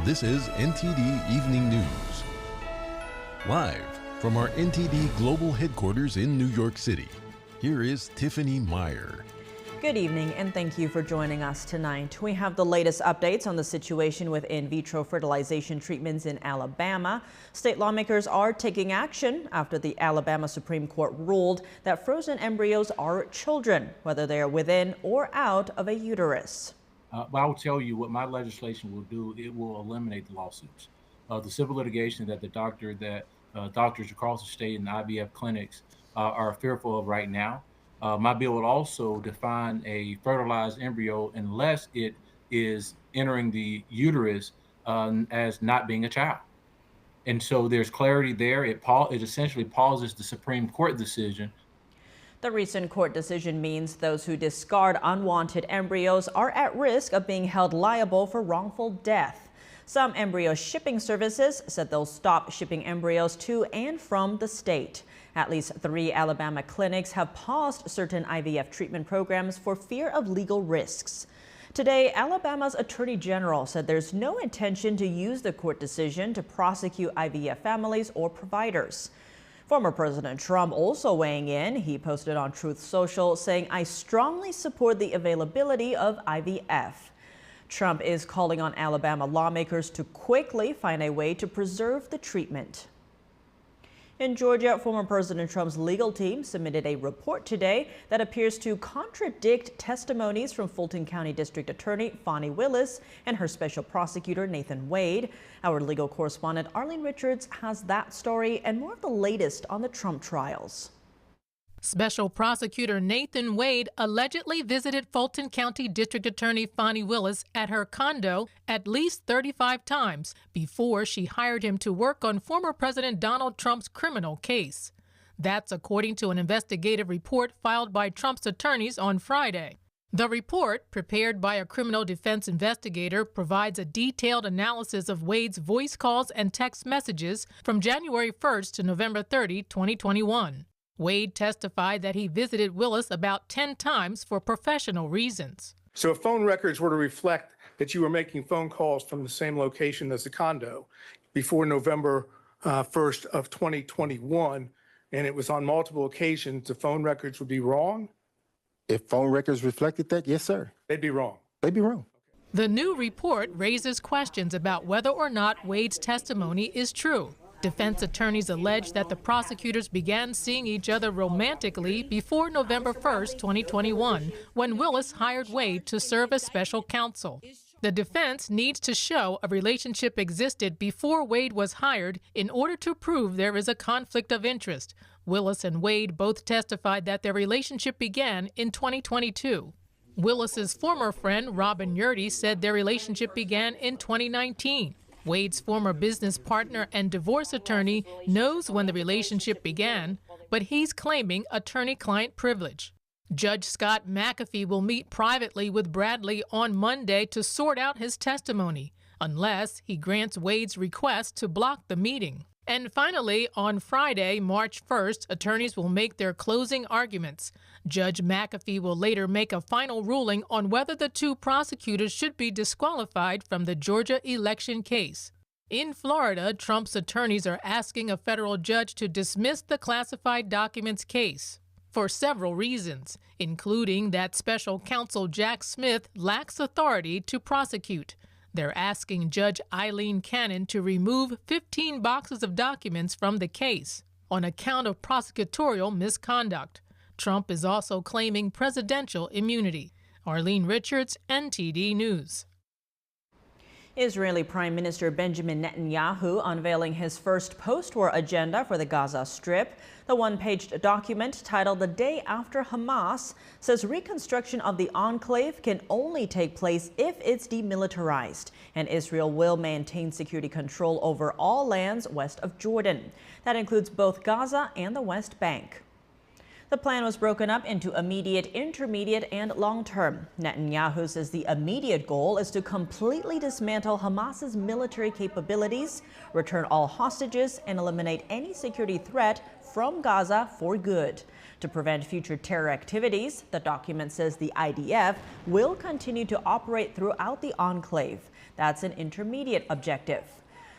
This is NTD Evening News. Live from our NTD Global Headquarters in New York City, here is Tiffany Meyer. Good evening and thank you for joining us tonight. We have the latest updates on the situation with in vitro fertilization treatments in Alabama. State lawmakers are taking action after the Alabama Supreme Court ruled that frozen embryos are children, whether they are within or out of a uterus. But I will tell you what my legislation will do. It will eliminate the lawsuits. The civil litigation that doctors across the state and IVF clinics are fearful of right now. My bill would also define a fertilized embryo unless it is entering the uterus as not being a child. And so there's clarity there. It essentially pauses the Supreme Court decision. The recent court decision means those who discard unwanted embryos are at risk of being held liable for wrongful death. Some embryo shipping services said they'll stop shipping embryos to and from the state. At least 3 Alabama clinics have paused certain IVF treatment programs for fear of legal risks. Today, Alabama's Attorney General said there's no intention to use the court decision to prosecute IVF families or providers. Former President Trump also weighing in. He posted on Truth Social saying, "I strongly support the availability of IVF." Trump is calling on Alabama lawmakers to quickly find a way to preserve the treatment. In Georgia, former President Trump's legal team submitted a report today that appears to contradict testimonies from Fulton County District Attorney Fani Willis and her special prosecutor Nathan Wade. Our legal correspondent Arlene Richards has that story and more of the latest on the Trump trials. Special Prosecutor Nathan Wade allegedly visited Fulton County District Attorney Fani Willis at her condo at least 35 times before she hired him to work on former President Donald Trump's criminal case. That's according to an investigative report filed by Trump's attorneys on Friday. The report, prepared by a criminal defense investigator, provides a detailed analysis of Wade's voice calls and text messages from January 1st to November 30, 2021. Wade testified that he visited Willis about 10 times for professional reasons. So if phone records were to reflect that you were making phone calls from the same location as the condo before November 1st of 2021, and it was on multiple occasions, the phone records would be wrong? If phone records reflected that, yes, sir. They'd be wrong. They'd be wrong. The new report raises questions about whether or not Wade's testimony is true. Defense attorneys allege that the prosecutors began seeing each other romantically before November 1st, 2021, when Willis hired Wade to serve as special counsel. The defense needs to show a relationship existed before Wade was hired in order to prove there is a conflict of interest. Willis and Wade both testified that their relationship began in 2022. Willis's former friend, Robin Yurdy, said their relationship began in 2019. Wade's former business partner and divorce attorney knows when the relationship began, but he's claiming attorney-client privilege. Judge Scott McAfee will meet privately with Bradley on Monday to sort out his testimony, unless he grants Wade's request to block the meeting. And finally, on Friday, March 1st, attorneys will make their closing arguments. Judge McAfee will later make a final ruling on whether the 2 prosecutors should be disqualified from the Georgia election case. In Florida, Trump's attorneys are asking a federal judge to dismiss the classified documents case for several reasons, including that special counsel Jack Smith lacks authority to prosecute. They're asking Judge Eileen Cannon to remove 15 boxes of documents from the case on account of prosecutorial misconduct. Trump is also claiming presidential immunity. Arlene Richards, NTD News. Israeli Prime Minister Benjamin Netanyahu unveiling his first post-war agenda for the Gaza Strip. The one-page document titled "The Day After Hamas" says reconstruction of the enclave can only take place if it's demilitarized, and Israel will maintain security control over all lands west of Jordan. That includes both Gaza and the West Bank. The plan was broken up into immediate, intermediate, and long-term. Netanyahu says the immediate goal is to completely dismantle Hamas's military capabilities, return all hostages, and eliminate any security threat from Gaza for good. To prevent future terror activities, the document says the IDF will continue to operate throughout the enclave. That's an intermediate objective.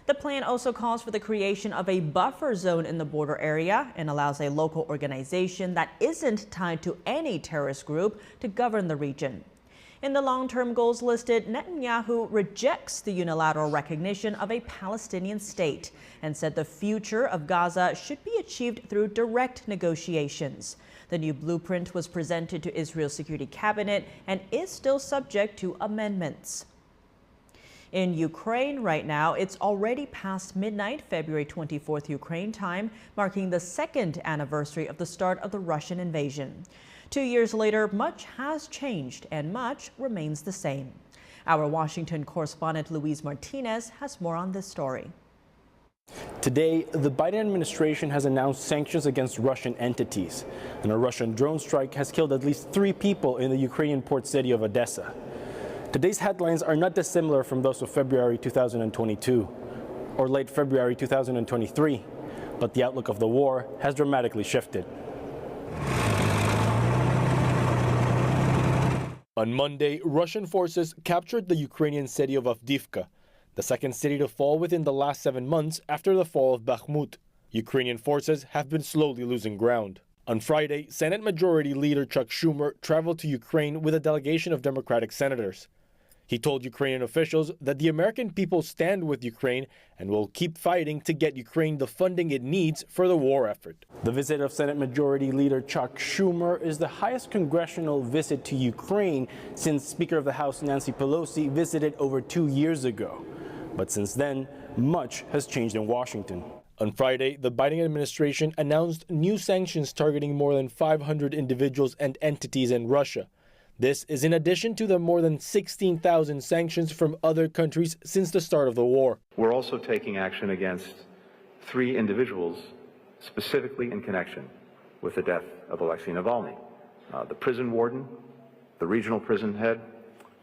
The plan also calls for the creation of a buffer zone in the border area and allows a local organization that isn't tied to any terrorist group to govern the region. In the long-term goals listed, Netanyahu rejects the unilateral recognition of a Palestinian state and said the future of Gaza should be achieved through direct negotiations. The new blueprint was presented to Israel's Security Cabinet and is still subject to amendments. In Ukraine right now, it's already past midnight, February 24th Ukraine time, marking the second anniversary of the start of the Russian invasion. 2 years later, much has changed and much remains the same. Our Washington correspondent Luis Martinez has more on this story. Today, the Biden administration has announced sanctions against Russian entities, and a Russian drone strike has killed at least 3 people in the Ukrainian port city of Odessa. Today's headlines are not dissimilar from those of February 2022 or late February 2023, but the outlook of the war has dramatically shifted. On Monday, Russian forces captured the Ukrainian city of Avdiivka, the second city to fall within the last 7 months after the fall of Bakhmut. Ukrainian forces have been slowly losing ground. On Friday, Senate Majority Leader Chuck Schumer traveled to Ukraine with a delegation of Democratic senators. He told Ukrainian officials that the American people stand with Ukraine and will keep fighting to get Ukraine the funding it needs for the war effort. The visit of Senate Majority Leader Chuck Schumer is the highest congressional visit to Ukraine since Speaker of the House Nancy Pelosi visited over 2 years ago. But since then, much has changed in Washington. On Friday, the Biden administration announced new sanctions targeting more than 500 individuals and entities in Russia. This is in addition to the more than 16,000 sanctions from other countries since the start of the war. We're also taking action against 3 individuals specifically in connection with the death of Alexei Navalny, the prison warden, the regional prison head,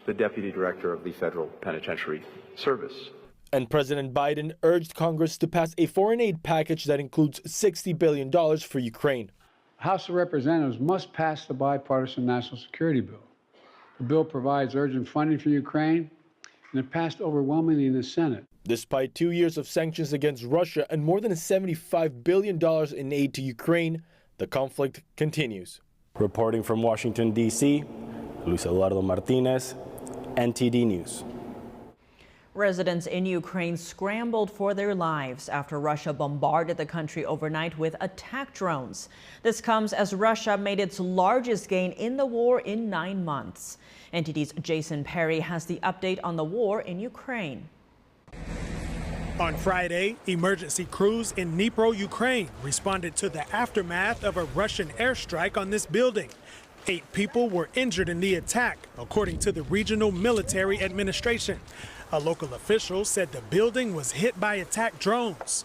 the deputy director of the Federal Penitentiary Service. And President Biden urged Congress to pass a foreign aid package that includes $60 billion for Ukraine. House of Representatives must pass the bipartisan national security bill. The bill provides urgent funding for Ukraine, and it passed overwhelmingly in the Senate. Despite 2 years of sanctions against Russia and more than $75 billion in aid to Ukraine, the conflict continues. Reporting from Washington, D.C., Luis Eduardo Martinez, NTD News. Residents in Ukraine scrambled for their lives after Russia bombarded the country overnight with attack drones. This comes as Russia made its largest gain in the war in 9 months. NTD's Jason Perry has the update on the war in Ukraine. On Friday, emergency crews in Dnipro, Ukraine responded to the aftermath of a Russian airstrike on this building. 8 people were injured in the attack, according to the regional military administration. A local official said the building was hit by attack drones.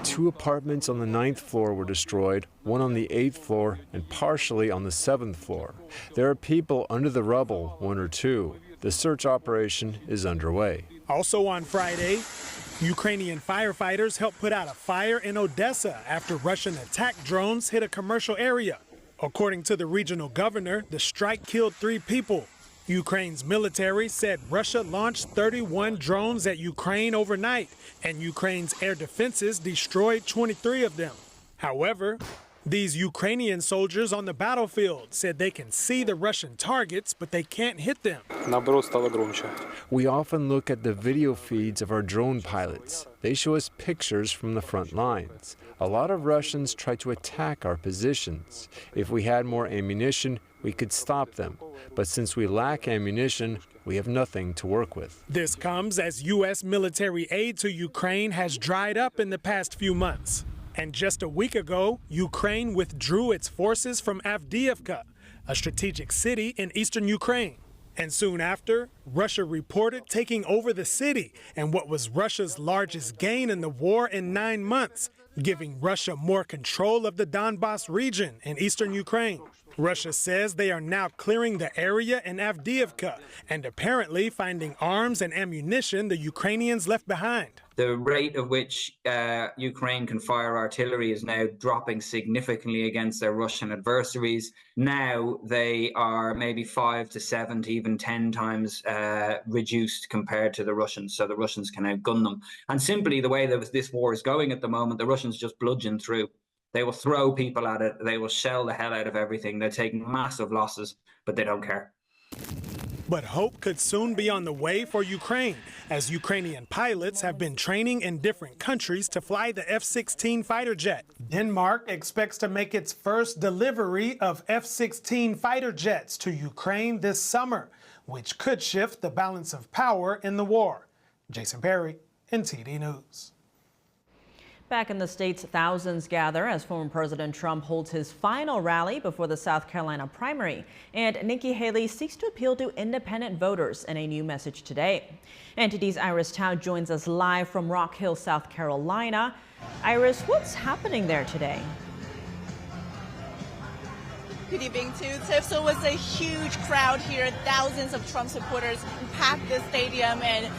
2 apartments on the 9th floor were destroyed, 1 on the 8th floor, and partially on the 7th floor. There are people under the rubble, 1 or 2. The search operation is underway. Also on Friday, Ukrainian firefighters helped put out a fire in Odessa after Russian attack drones hit a commercial area. According to the regional governor, the strike killed 3 people. Ukraine's military said Russia launched 31 drones at Ukraine overnight, and Ukraine's air defenses destroyed 23 of them. However, these Ukrainian soldiers on the battlefield said they can see the Russian targets, but they can't hit them. We often look at the video feeds of our drone pilots. They show us pictures from the front lines. A lot of Russians try to attack our positions. If we had more ammunition, we could stop them. But since we lack ammunition, we have nothing to work with. This comes as U.S. military aid to Ukraine has dried up in the past few months. And just a week ago, Ukraine withdrew its forces from Avdiivka, a strategic city in eastern Ukraine. And soon after, Russia reported taking over the city and what was Russia's largest gain in the war in 9 months, giving Russia more control of the Donbas region in eastern Ukraine. Russia says they are now clearing the area in Avdiivka and apparently finding arms and ammunition the Ukrainians left behind. The rate at which Ukraine can fire artillery is now dropping significantly against their Russian adversaries. Now they are maybe 5 to 7 to even 10 times reduced compared to the Russians, so the Russians can outgun them. And simply the way that this war is going at the moment, the Russians just bludgeon through. They will throw people at it, they will shell the hell out of everything, they're taking massive losses, but they don't care. But hope could soon be on the way for Ukraine, as Ukrainian pilots have been training in different countries to fly the F-16 fighter jet. Denmark expects to make its first delivery of F-16 fighter jets to Ukraine this summer, which could shift the balance of power in the war. Jason Perry, NTD News. Back in the States, thousands gather as former President Trump holds his final rally before the South Carolina primary. And Nikki Haley seeks to appeal to independent voters in a new message today. NTD's Iris Tao joins us live from Rock Hill, South Carolina. Iris, what's happening there today? Good evening to Tiff. So it was a huge crowd here. Thousands of Trump supporters packed the stadium in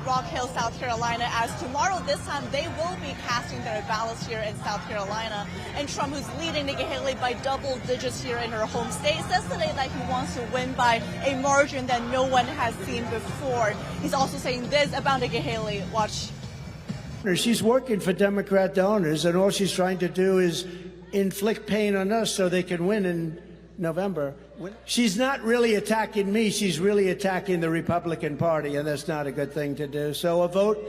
Rock Hill, South Carolina, as tomorrow this time they will be casting their ballots here in South Carolina. And Trump, who's leading Nikki Haley by double digits here in her home state, says today that he wants to win by a margin that no one has seen before. He's also saying this about Nikki Haley. Watch. She's working for Democrat donors, and all she's trying to do is inflict pain on us so they can win in November. She's not really attacking me, she's really attacking the Republican Party, and that's not a good thing to do. So a vote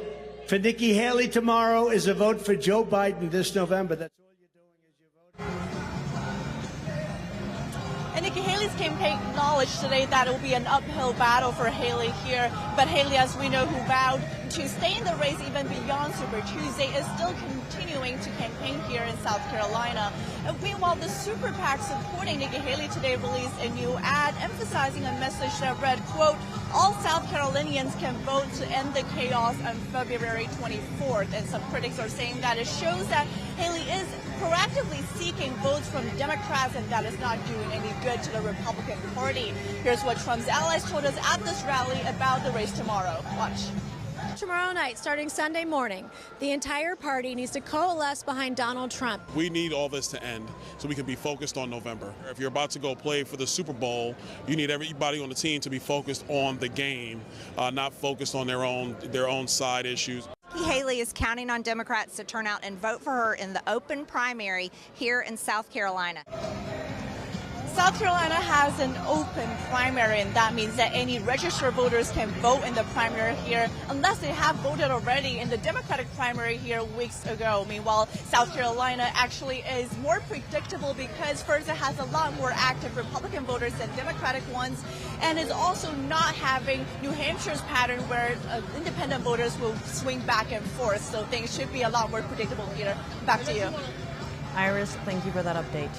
for Nikki Haley tomorrow is a vote for Joe Biden this November. That's all you're doing is you're voting. And Nikki Haley's campaign acknowledged today that it will be an uphill battle for Haley here. But Haley, as we know, who vowed to stay in the race even beyond Super Tuesday, is still continuing to campaign here in South Carolina. And meanwhile, the Super PAC supporting Nikki Haley today released a new ad emphasizing a message that read, quote, all South Carolinians can vote to end the chaos on February 24th. And some critics are saying that it shows that Haley is proactively seeking votes from Democrats, and that is not doing any good to the Republican Party. Here's what Trump's allies told us at this rally about the race tomorrow. Watch. Tomorrow night, starting Sunday morning, the entire party needs to coalesce behind Donald Trump. We need all this to end so we can be focused on November. If you're about to go play for the Super Bowl, you need everybody on the team to be focused on the game, not focused on their own side issues. Nikki Haley is counting on Democrats to turn out and vote for her in the open primary here in South Carolina. South Carolina has an open primary, and that means that any registered voters can vote in the primary here unless they have voted already in the Democratic primary here weeks ago. Meanwhile, South Carolina actually is more predictable because first, it has a lot more active Republican voters than Democratic ones, and is also not having New Hampshire's pattern where independent voters will swing back and forth. So things should be a lot more predictable here. Back to you. Iris, thank you for that update.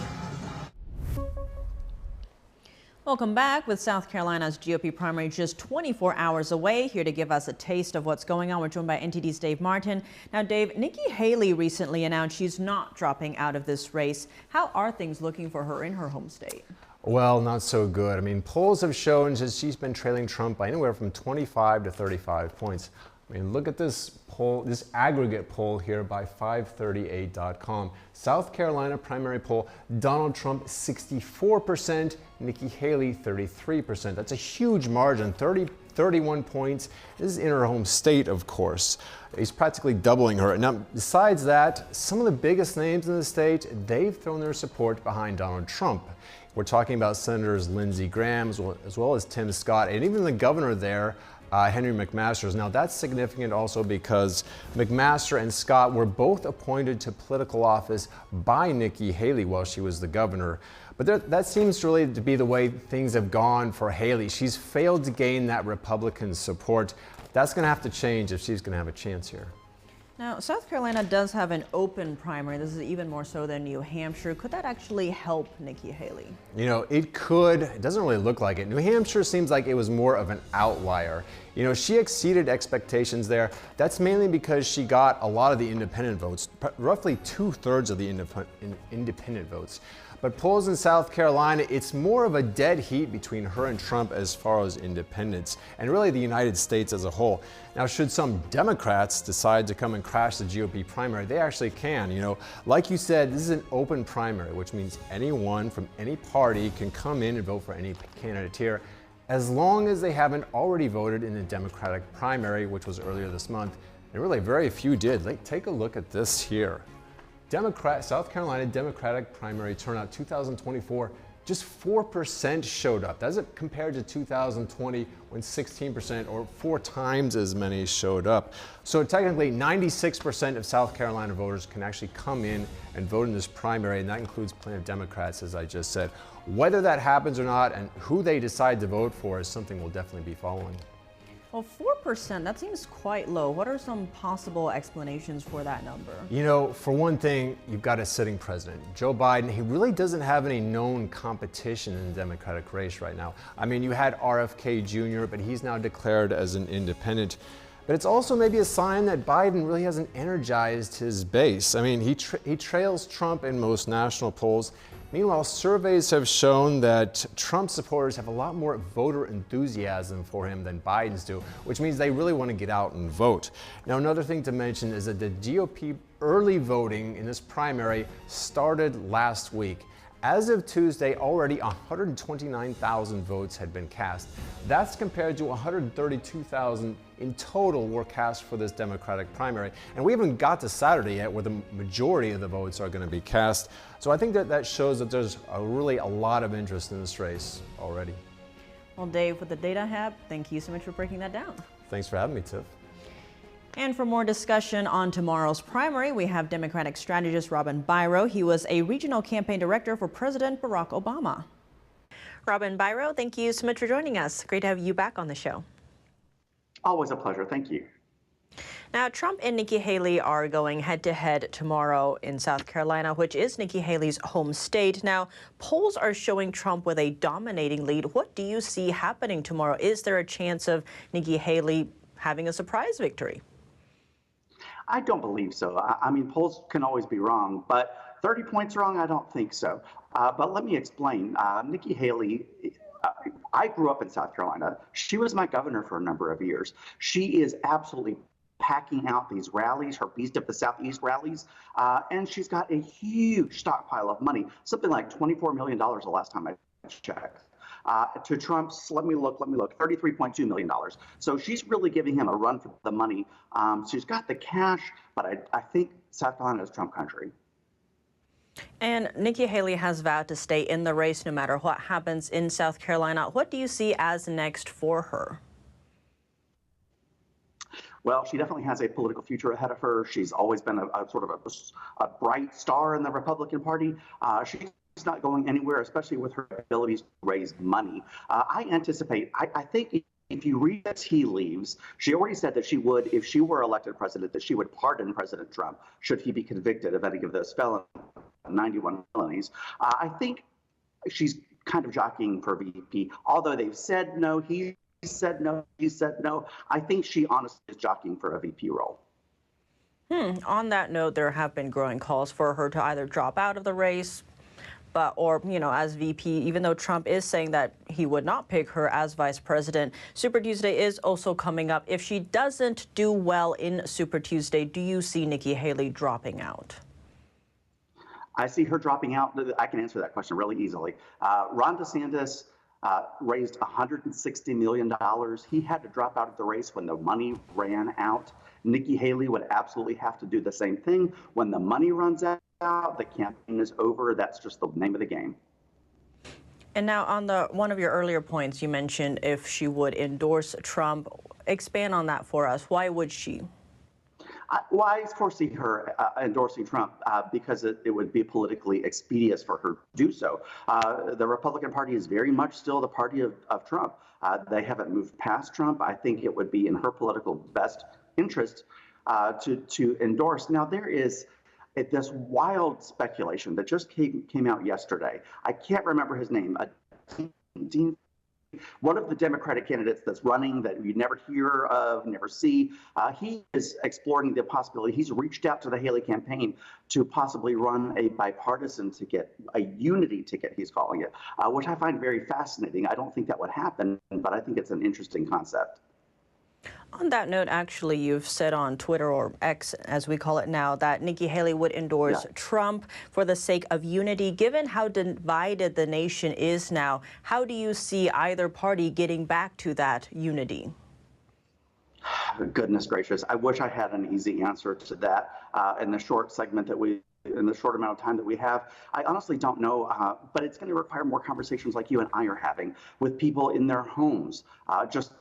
Welcome back. With South Carolina's GOP primary just 24 hours away, here to give us a taste of what's going on, we're joined by NTD's Dave Martin. Now, Dave, Nikki Haley recently announced she's not dropping out of this race. How are things looking for her in her home state? Well, not so good. I mean, polls have shown that she's been trailing Trump by anywhere from 25 to 35 points. I mean, look at this poll, this aggregate poll here by 538.com. South Carolina primary poll, Donald Trump 64%, Nikki Haley 33%. That's a huge margin, 31 points. This is in her home state, of course. He's practically doubling her. Now, besides that, some of the biggest names in the state, they've thrown their support behind Donald Trump. We're talking about Senators Lindsey Graham as well as Tim Scott, and even the governor there, Henry McMaster. Now, that's significant also because McMaster and Scott were both appointed to political office by Nikki Haley while she was the governor. But that seems really to be the way things have gone for Haley. She's failed to gain that Republican support. That's going to have to change if she's going to have a chance here. Now, South Carolina does have an open primary. This is even more so than New Hampshire. Could that actually help Nikki Haley? You know, it could. It doesn't really look like it. New Hampshire seems like it was more of an outlier. You know, she exceeded expectations there. That's mainly because she got a lot of the independent votes, roughly 2/3 of the independent votes. But polls in South Carolina, it's more of a dead heat between her and Trump as far as independents, and really the United States as a whole. Now, should some Democrats decide to come and crash the GOP primary, they actually can. You know, like you said, this is an open primary, which means anyone from any party can come in and vote for any candidate here, as long as they haven't already voted in the Democratic primary, which was earlier this month. And really, very few did. Like, take a look at this here. South Carolina Democratic primary turnout 2024, just 4% showed up. That's compared to 2020 when 16% or 4 times as many showed up. So technically 96% of South Carolina voters can actually come in and vote in this primary, and that includes plenty of Democrats, as I just said. Whether that happens or not and who they decide to vote for is something we'll definitely be following. Well, 4%, that seems quite low. What are some possible explanations for that number? You know, for one thing, you've got a sitting president, Joe Biden. He really doesn't have any known competition in the Democratic race right now. I mean, you had RFK Jr., but he's now declared as an independent. But it's also maybe a sign that Biden really hasn't energized his base. I mean, he trails Trump in most national polls. Meanwhile, surveys have shown that Trump supporters have a lot more voter enthusiasm for him than Biden's do, which means they really want to get out and vote. Now, another thing to mention is that the GOP early voting in this primary started last week. As of Tuesday, already 129,000 votes had been cast. That's compared to 132,000 in total were cast for this Democratic primary. And we haven't got to Saturday yet where the majority of the votes are going to be cast. So I think that shows that there's really a lot of interest in this race already. Well, Dave, with the Data Hub, thank you so much for breaking that down. Thanks for having me, Tiff. And for more discussion on tomorrow's primary, we have Democratic strategist Robin Biro. He was a regional campaign director for President Barack Obama. Robin Biro, thank you so much for joining us. Great to have you back on the show. Always a pleasure. Thank you. Now, Trump and Nikki Haley are going head-to-head tomorrow in South Carolina, which is Nikki Haley's home state. Now, polls are showing Trump with a dominating lead. What do you see happening tomorrow? Is there a chance of Nikki Haley having a surprise victory? I don't believe so. I mean, polls can always be wrong, but 30 points wrong, I don't think so. But let me explain. Nikki Haley, I grew up in South Carolina. She was my governor for a number of years. She is absolutely packing out these rallies, her Beast of the Southeast rallies, and she's got a huge stockpile of money, something like $24 million the last time I checked. To Trump's, let me look, $33.2 million. So she's really giving him a run for the money. She's got the cash, but I think South Carolina is Trump country. And Nikki Haley has vowed to stay in the race no matter what happens in South Carolina. What do you see as next for her? Well, she definitely has a political future ahead of her. She's always been a sort of a bright star in the Republican Party. She's not going anywhere, especially with her abilities to raise money. I anticipate, I think if you read the tea leaves, she already said that she would, if she were elected president, that she would pardon President Trump should he be convicted of any of those 91 felonies. I think she's kind of jockeying for VP, although they've said no, he said no, he said no. I think she honestly is jockeying for a VP role. On that note, there have been growing calls for her to either drop out of the race, or, you know, as VP, even though Trump is saying that he would not pick her as vice president. Super Tuesday is also coming up. If she doesn't do well in Super Tuesday, do you see Nikki Haley dropping out? I see her dropping out. I can answer that question really easily. Ron DeSantis raised $160 million. He had to drop out of the race when the money ran out. Nikki Haley would absolutely have to do the same thing. When the money runs out, the campaign is over. That's just the name of the game. And now on one of your earlier points, you mentioned if she would endorse Trump. Expand on that for us. Why would she? Well, I foresee her endorsing Trump because it would be politically expeditious for her to do so. The Republican Party is very much still the party of Trump. They haven't moved past Trump. I think it would be in her political best interest to endorse. Now, there is this wild speculation that just came out yesterday. I can't remember his name. One of the Democratic candidates that's running that you never hear of, never see, he is exploring the possibility. He's reached out to the Haley campaign to possibly run a bipartisan ticket, a unity ticket, he's calling it, which I find very fascinating. I don't think that would happen, but I think it's an interesting concept. On that note, actually, you've said on Twitter, or X as we call it now, that Nikki Haley would endorse Trump for the sake of unity. Given how divided the nation is now, how do you see either party getting back to that unity? Goodness gracious. I wish I had an easy answer to that in the short segment that in the short amount of time that we have. I honestly don't know, but it's going to require more conversations like you and I are having with people in their homes, just,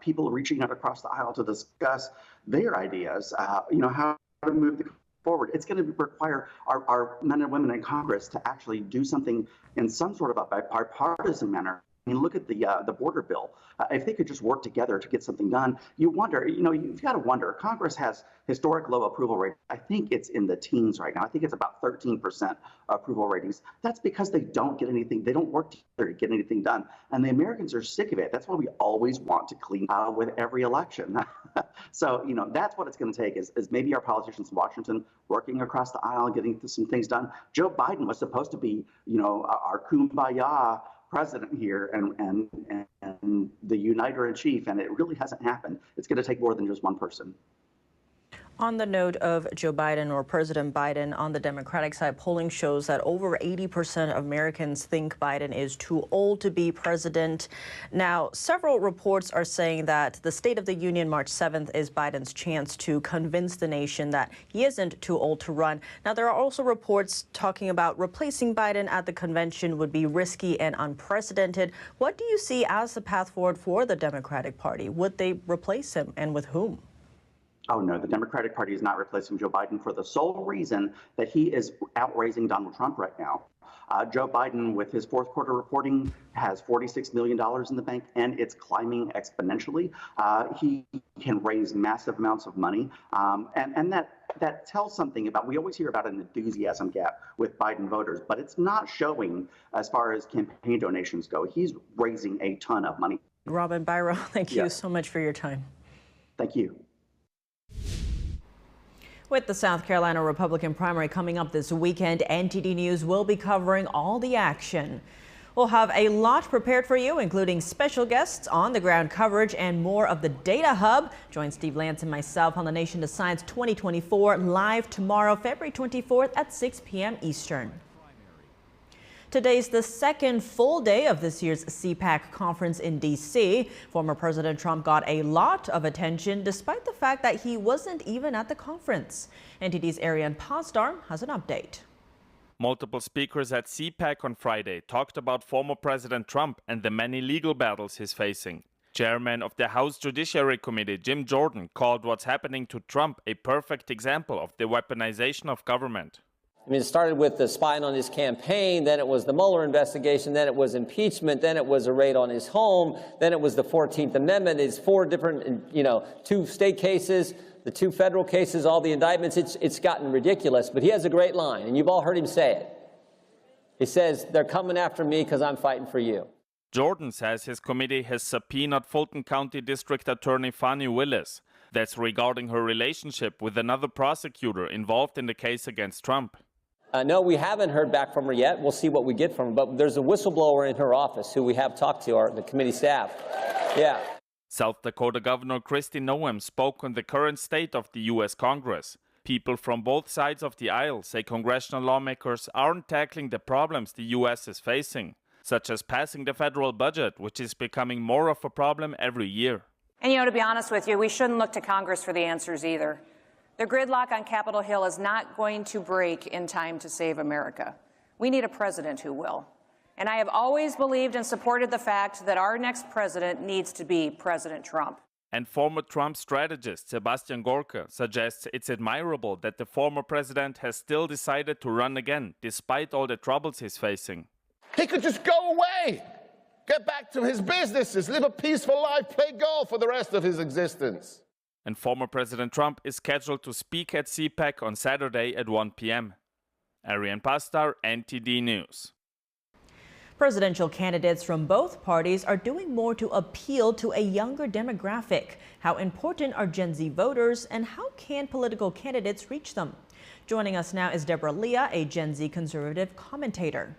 people reaching out across the aisle to discuss their ideas, how to move forward. It's going to require our men and women in Congress to actually do something in some sort of a bipartisan manner. I mean, look at the border bill. If they could just work together to get something done, you wonder, you've got to wonder. Congress has historic low approval rate. I think it's in the teens right now. I think it's about 13% approval ratings. That's because they don't get anything. They don't work together to get anything done. And the Americans are sick of it. That's why we always want to clean with every election. So, that's what it's going to take is maybe our politicians in Washington working across the aisle, getting some things done. Joe Biden was supposed to be, our kumbaya president here and the uniter in chief, and it really hasn't happened. It's going to take more than just one person. On the note of Joe Biden or President Biden, on the Democratic side, polling shows that over 80% of Americans think Biden is too old to be president. Now, several reports are saying that the State of the Union March 7th is Biden's chance to convince the nation that he isn't too old to run. Now, there are also reports talking about replacing Biden at the convention would be risky and unprecedented. What do you see as the path forward for the Democratic Party? Would they replace him, and with whom? Oh, no, the Democratic Party is not replacing Joe Biden for the sole reason that he is outraising Donald Trump right now. Joe Biden, with his fourth quarter reporting, has $46 million in the bank, and it's climbing exponentially. He can raise massive amounts of money, and that tells something about, we always hear about an enthusiasm gap with Biden voters, but it's not showing as far as campaign donations go. He's raising a ton of money. Robin, Biro, thank you so much for your time. Thank you. With the South Carolina Republican primary coming up this weekend, NTD News will be covering all the action. We'll have a lot prepared for you, including special guests, on-the-ground coverage, and more of the Data Hub. Join Steve Lance and myself on the Nation Decides 2024 live tomorrow, February 24th at 6 p.m. Eastern. Today's the second full day of this year's CPAC conference in D.C. Former President Trump got a lot of attention despite the fact that he wasn't even at the conference. NTD's Ariane Posdar has an update. Multiple speakers at CPAC on Friday talked about former President Trump and the many legal battles he's facing. Chairman of the House Judiciary Committee, Jim Jordan, called what's happening to Trump a perfect example of the weaponization of government. I mean, it started with the spying on his campaign, then it was the Mueller investigation, then it was impeachment, then it was a raid on his home, then it was the 14th Amendment. It's 4 different, 2 state cases, the 2 federal cases, all the indictments. It's gotten ridiculous, but he has a great line, and you've all heard him say it. He says, they're coming after me because I'm fighting for you. Jordan says his committee has subpoenaed Fulton County District Attorney Fani Willis. That's regarding her relationship with another prosecutor involved in the case against Trump. No, we haven't heard back from her yet. We'll see what we get from her. But there's a whistleblower in her office who we have talked to, the committee staff. Yeah. South Dakota Governor Kristi Noem spoke on the current state of the U.S. Congress. People from both sides of the aisle say congressional lawmakers aren't tackling the problems the U.S. is facing, such as passing the federal budget, which is becoming more of a problem every year. And, to be honest with you, we shouldn't look to Congress for the answers either. The gridlock on Capitol Hill is not going to break in time to save America. We need a president who will. And I have always believed and supported the fact that our next president needs to be President Trump. And former Trump strategist Sebastian Gorka suggests it's admirable that the former president has still decided to run again, despite all the troubles he's facing. He could just go away, get back to his businesses, live a peaceful life, play golf for the rest of his existence. And former President Trump is scheduled to speak at CPAC on Saturday at 1 p.m. Ariane Pastar, NTD News. Presidential candidates from both parties are doing more to appeal to a younger demographic. How important are Gen Z voters, and how can political candidates reach them? Joining us now is Deborah Leah, a Gen Z conservative commentator.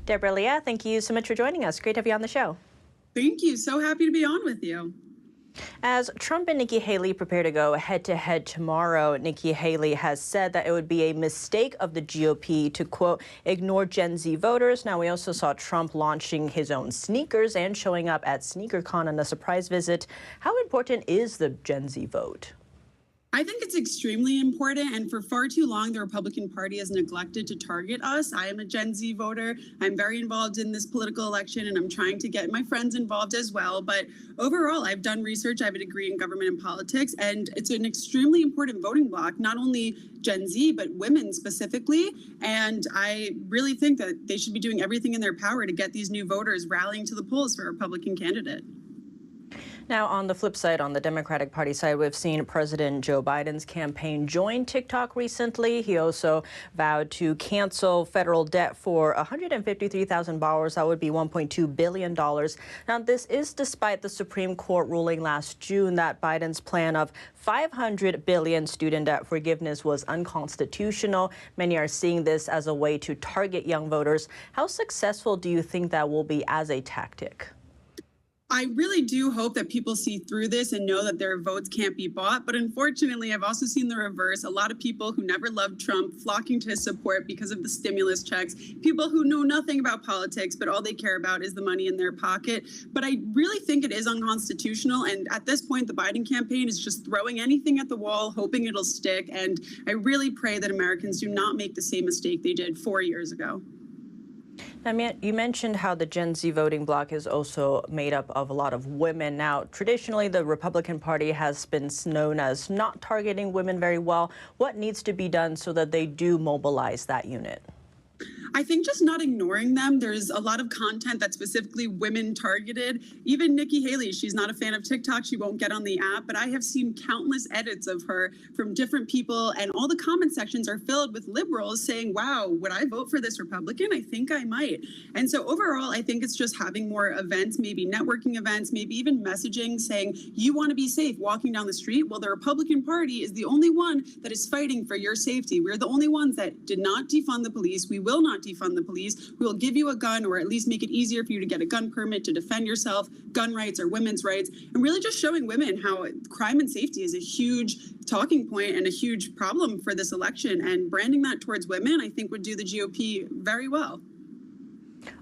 Deborah Leah, thank you so much for joining us. Great to have you on the show. Thank you. So happy to be on with you. As Trump and Nikki Haley prepare to go head-to-head tomorrow, Nikki Haley has said that it would be a mistake of the GOP to, quote, ignore Gen Z voters. Now, we also saw Trump launching his own sneakers and showing up at SneakerCon on a surprise visit. How important is the Gen Z vote? I think it's extremely important, and for far too long, the Republican Party has neglected to target us. I am a Gen Z voter. I'm very involved in this political election, and I'm trying to get my friends involved as well. But overall, I've done research. I have a degree in government and politics, and it's an extremely important voting bloc, not only Gen Z, but women specifically. And I really think that they should be doing everything in their power to get these new voters rallying to the polls for a Republican candidate. Now, on the flip side, on the Democratic Party side, we've seen President Joe Biden's campaign join TikTok recently. He also vowed to cancel federal debt for $153,000. That would be $1.2 billion. Now, this is despite the Supreme Court ruling last June that Biden's plan of $500 billion student debt forgiveness was unconstitutional. Many are seeing this as a way to target young voters. How successful do you think that will be as a tactic? I really do hope that people see through this and know that their votes can't be bought. But unfortunately, I've also seen the reverse. A lot of people who never loved Trump flocking to his support because of the stimulus checks, people who know nothing about politics, but all they care about is the money in their pocket. But I really think it is unconstitutional. And at this point, the Biden campaign is just throwing anything at the wall, hoping it'll stick. And I really pray that Americans do not make the same mistake they did 4 years ago. Now, you mentioned how the Gen Z voting bloc is also made up of a lot of women. Now, traditionally, the Republican Party has been known as not targeting women very well. What needs to be done so that they do mobilize that unit? I think just not ignoring them. There's a lot of content that's specifically women targeted. Even Nikki Haley, she's not a fan of TikTok. She won't get on the app, but I have seen countless edits of her from different people, and all the comment sections are filled with liberals saying, wow, would I vote for this Republican? I think I might. And so overall, I think it's just having more events, maybe networking events, maybe even messaging saying, you want to be safe walking down the street? Well, the Republican Party is the only one that is fighting for your safety. We're the only ones that did not defund the police. We will not defund the police. We will give you a gun, or at least make it easier for you to get a gun permit to defend yourself. Gun rights are women's rights, and really just showing women how crime and safety is a huge talking point and a huge problem for this election, and branding that towards women, I think, would do the GOP very well.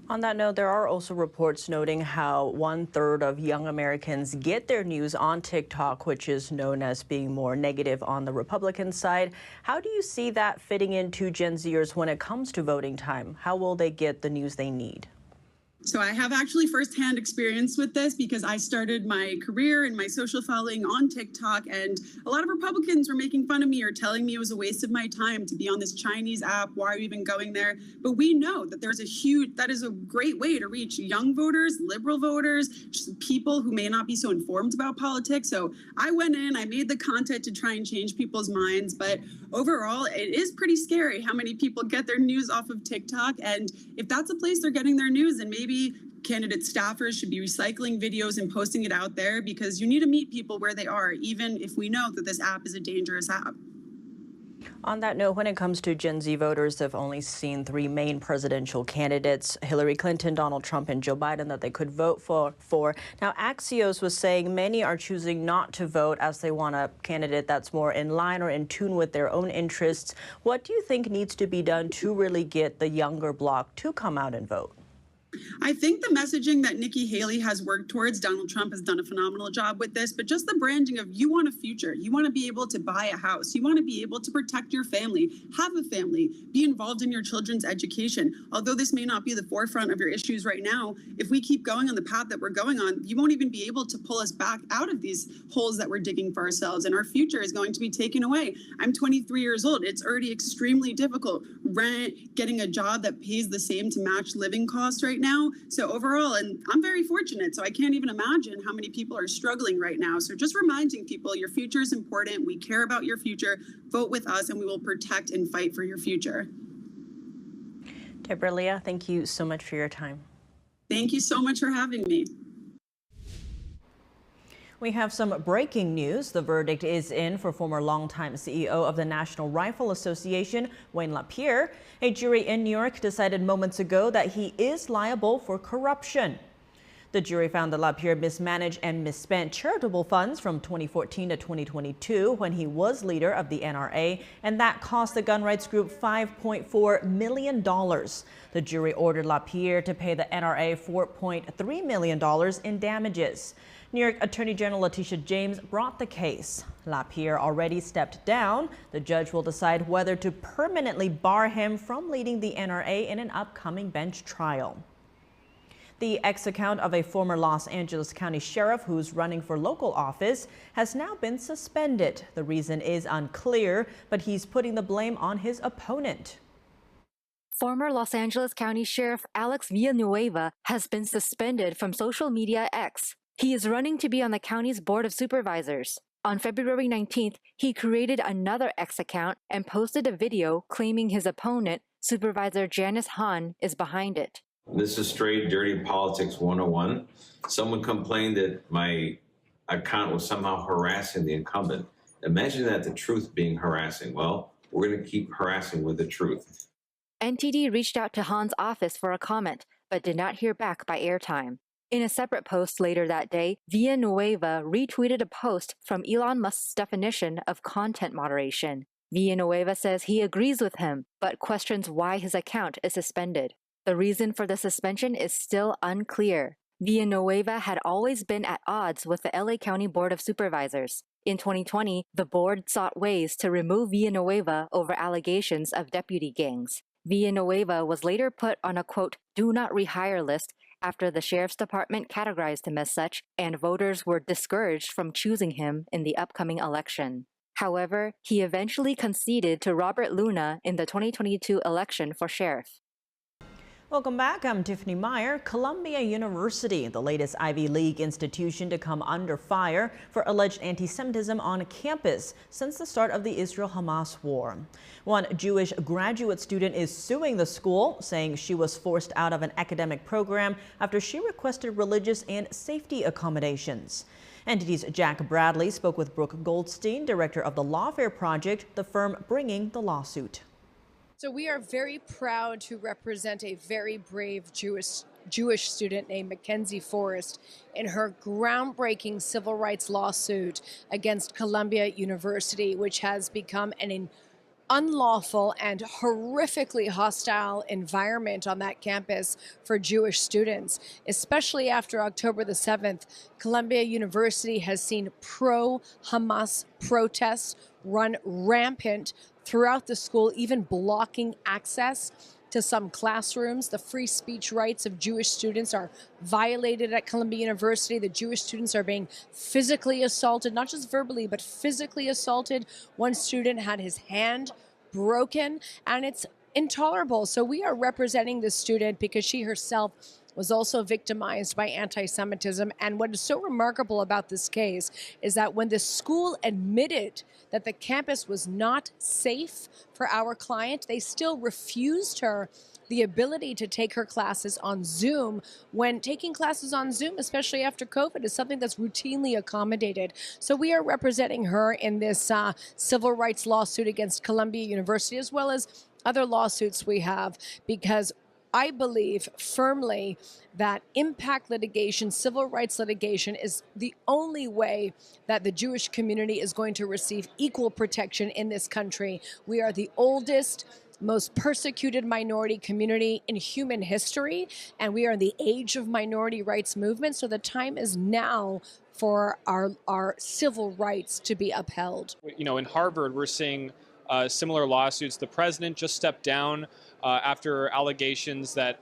On that note, there are also reports noting how 1/3 of young Americans get their news on TikTok, which is known as being more negative on the Republican side. How do you see that fitting into Gen Zers when it comes to voting time? How will they get the news they need? So I have actually firsthand experience with this because I started my career and my social following on TikTok, and a lot of Republicans were making fun of me or telling me it was a waste of my time to be on this Chinese app. Why are you even going there? But we know that that is a great way to reach young voters, liberal voters, just people who may not be so informed about politics. So I went in, I made the content to try and change people's minds. But overall, it is pretty scary how many people get their news off of TikTok. And if that's a place they're getting their news, then maybe candidate staffers should be recycling videos and posting it out there, because you need to meet people where they are, even if we know that this app is a dangerous app. On that note, when it comes to Gen Z voters, they've only seen 3 main presidential candidates, Hillary Clinton, Donald Trump, and Joe Biden, that they could vote for. Now, Axios was saying many are choosing not to vote as they want a candidate that's more in line or in tune with their own interests. What do you think needs to be done to really get the younger bloc to come out and vote? I think the messaging that Nikki Haley has worked towards, Donald Trump has done a phenomenal job with this, but just the branding of you want a future, you want to be able to buy a house, you want to be able to protect your family, have a family, be involved in your children's education. Although this may not be the forefront of your issues right now, if we keep going on the path that we're going on, you won't even be able to pull us back out of these holes that we're digging for ourselves, and our future is going to be taken away. I'm 23 years old. It's already extremely difficult. Rent, getting a job that pays the same to match living costs right now. So overall, and I'm very fortunate, so I can't even imagine how many people are struggling right now. So just reminding people, your future is important. We care about your future. Vote with us, and we will protect and fight for your future. Deborah Leah, thank you so much for your time. Thank you so much for having me. We have some breaking news. The verdict is in for former longtime CEO of the National Rifle Association, Wayne LaPierre. A jury in New York decided moments ago that he is liable for corruption. The jury found that LaPierre mismanaged and misspent charitable funds from 2014 to 2022 when he was leader of the NRA, and that cost the gun rights group $5.4 million. The jury ordered LaPierre to pay the NRA $4.3 million in damages. New York Attorney General Letitia James brought the case. LaPierre already stepped down. The judge will decide whether to permanently bar him from leading the NRA in an upcoming bench trial. The ex-account of a former Los Angeles County sheriff who's running for local office has now been suspended. The reason is unclear, but he's putting the blame on his opponent. Former Los Angeles County Sheriff Alex Villanueva has been suspended from social media X. He is running to be on the county's Board of Supervisors. On February 19th, he created another X account and posted a video claiming his opponent, Supervisor Janice Hahn, is behind it. This is straight dirty politics 101. Someone complained that my account was somehow harassing the incumbent. Imagine that, the truth being harassing. Well, we're going to keep harassing with the truth. NTD reached out to Hahn's office for a comment, but did not hear back by airtime. In a separate post later that day, Villanueva retweeted a post from Elon Musk's definition of content moderation. Villanueva says he agrees with him, but questions why his account is suspended. The reason for the suspension is still unclear. Villanueva had always been at odds with the LA County Board of Supervisors. In 2020, the board sought ways to remove Villanueva over allegations of deputy gangs. Villanueva was later put on a, quote, do not rehire list after the sheriff's department categorized him as such, and voters were discouraged from choosing him in the upcoming election. However, he eventually conceded to Robert Luna in the 2022 election for sheriff. Welcome back. I'm Tiffany Meyer. Columbia University, the latest Ivy League institution to come under fire for alleged anti-Semitism on campus since the start of the Israel-Hamas war. One Jewish graduate student is suing the school, saying she was forced out of an academic program after she requested religious and safety accommodations. NTD's Jack Bradley spoke with Brooke Goldstein, director of the Lawfare project, the firm bringing the lawsuit. So we are very proud to represent a very brave Jewish student named Mackenzie Forrest in her groundbreaking civil rights lawsuit against Columbia University, which has become an unlawful and horrifically hostile environment on that campus for Jewish students. Especially after October the 7th, Columbia University has seen pro-Hamas protests run rampant throughout the school, even blocking access to some classrooms. The free speech rights of Jewish students are violated at Columbia University. The Jewish students are being physically assaulted, not just verbally, but physically assaulted. One student had his hand broken, and it's intolerable. So we are representing this student because she herself was also victimized by anti-Semitism. And what is so remarkable about this case is that when the school admitted that the campus was not safe for our client, they still refused her the ability to take her classes on Zoom, when taking classes on Zoom, especially after COVID, is something that's routinely accommodated. So we are representing her in this civil rights lawsuit against Columbia University, as well as other lawsuits we have, because I believe firmly that impact litigation, civil rights litigation, is the only way that the Jewish community is going to receive equal protection in this country. We are the oldest, most persecuted minority community in human history, and we are in the age of minority rights movement. So the time is now for our civil rights to be upheld. You know, in Harvard, we're seeing similar lawsuits. The president just stepped down after allegations that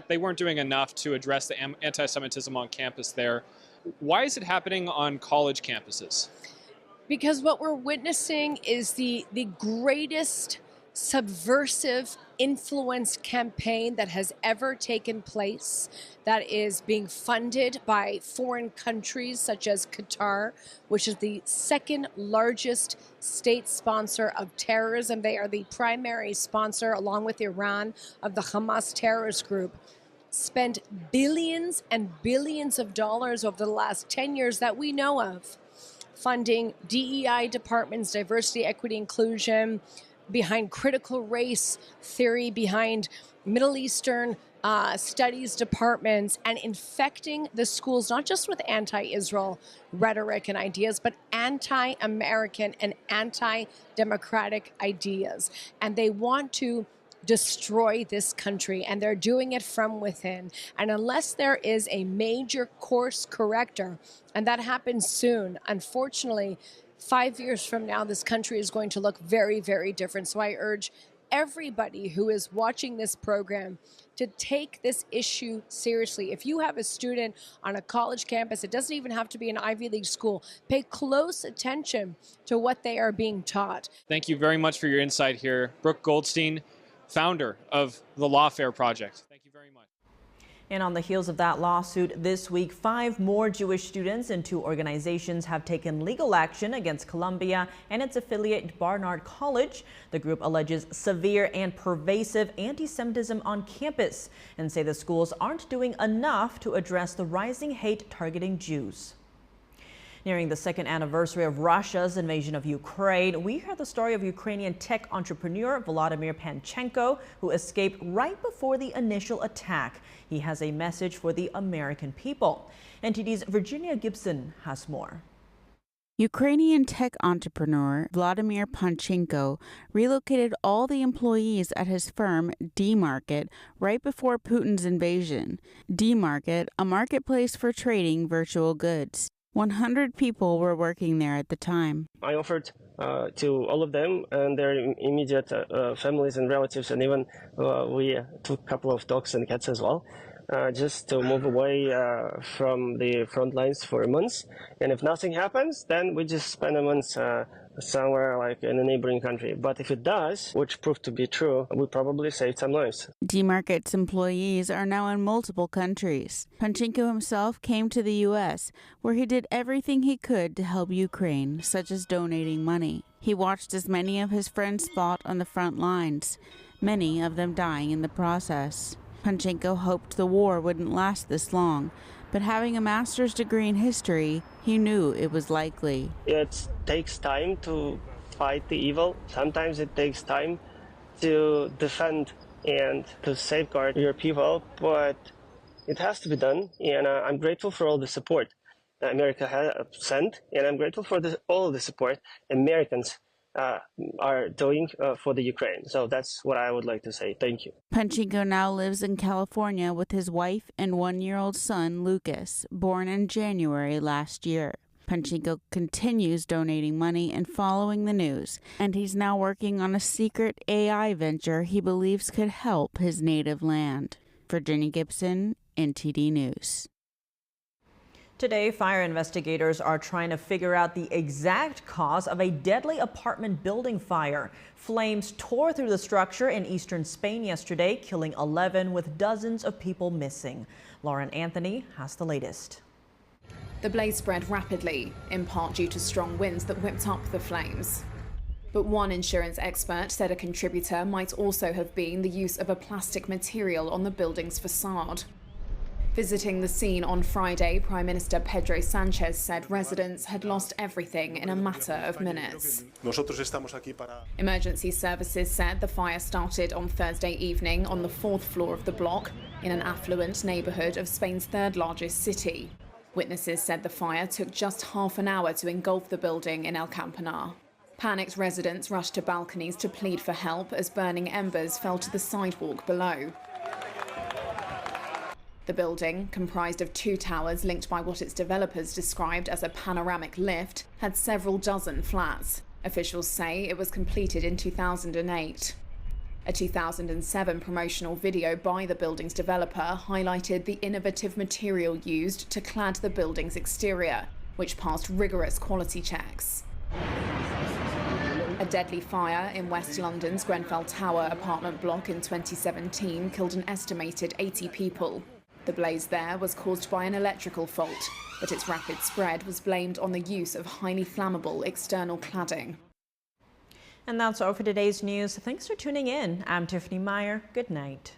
they weren't doing enough to address the anti-Semitism on campus there. Why is it happening on college campuses? Because what we're witnessing is the greatest subversive influence campaign that has ever taken place, that is being funded by foreign countries such as Qatar, which is the second largest state sponsor of terrorism. They are the primary sponsor, along with Iran, of the Hamas terrorist group. Spent billions and billions of dollars over the last 10 years that we know of, funding DEI departments, diversity, equity, inclusion, behind critical race theory, behind Middle Eastern studies departments, and infecting the schools not just with anti-Israel rhetoric and ideas, but anti-American and anti-democratic ideas. And they want to destroy this country, and they're doing it from within. And unless there is a major course corrector, and that happens soon, unfortunately, 5 years from now, this country is going to look very, very different. So I urge everybody who is watching this program to take this issue seriously. If you have a student on a college campus, it doesn't even have to be an Ivy League school, pay close attention to what they are being taught. Thank you very much for your insight here. Brooke Goldstein, founder of the Lawfare Project. Thank you very much. And on the heels of that lawsuit this week, 5 more Jewish students and 2 organizations have taken legal action against Columbia and its affiliate Barnard College. The group alleges severe and pervasive anti-Semitism on campus and say the schools aren't doing enough to address the rising hate targeting Jews. Nearing the 2nd anniversary of Russia's invasion of Ukraine, we heard the story of Ukrainian tech entrepreneur Vladimir Panchenko, who escaped right before the initial attack. He has a message for the American people. NTD's Virginia Gibson has more. Ukrainian tech entrepreneur Vladimir Panchenko relocated all the employees at his firm, D-Market, right before Putin's invasion. D-Market, a marketplace for trading virtual goods. 100 people were working there at the time. I offered to all of them and their immediate families and relatives, and even we took a couple of dogs and cats as well, just to move away from the front lines for months. And if nothing happens, then we just spend a month somewhere like in a neighboring country. But if it does, which proved to be true, we probably saved some lives. D-Market's employees are now in multiple countries. Panchenko himself came to the U.S., where he did everything he could to help Ukraine, such as donating money. He watched as many of his friends fought on the front lines, many of them dying in the process. Panchenko hoped the war wouldn't last this long, but having a master's degree in history, he knew it was likely. It takes time to fight the evil. Sometimes it takes time to defend and to safeguard your people, but it has to be done. And I'm grateful for all the support that America has sent, and I'm grateful for all of the support Americans are doing for the Ukraine. So that's what I would like to say. Thank you. Panchenko now lives in California with his wife and 1-year-old son, Lucas, born in January last year. Panchenko continues donating money and following the news, and he's now working on a secret AI venture he believes could help his native land. Virginia Gibson, NTD News. Today, fire investigators are trying to figure out the exact cause of a deadly apartment building fire. Flames tore through the structure in eastern Spain yesterday, killing 11 with dozens of people missing. Lauren Anthony has the latest. The blaze spread rapidly, in part due to strong winds that whipped up the flames. But one insurance expert said a contributor might also have been the use of a plastic material on the building's facade. Visiting the scene on Friday, Prime Minister Pedro Sanchez said residents had lost everything in a matter of minutes. Emergency services said the fire started on Thursday evening on the 4th floor of the block in an affluent neighborhood of Spain's 3rd largest city. Witnesses said the fire took just half an hour to engulf the building in El Campanar. Panicked residents rushed to balconies to plead for help as burning embers fell to the sidewalk below. The building, comprised of 2 towers linked by what its developers described as a panoramic lift, had several dozen flats. Officials say it was completed in 2008. A 2007 promotional video by the building's developer highlighted the innovative material used to clad the building's exterior, which passed rigorous quality checks. A deadly fire in West London's Grenfell Tower apartment block in 2017 killed an estimated 80 people. The blaze there was caused by an electrical fault, but its rapid spread was blamed on the use of highly flammable external cladding. And that's all for today's news. Thanks for tuning in. I'm Tiffany Meyer. Good night.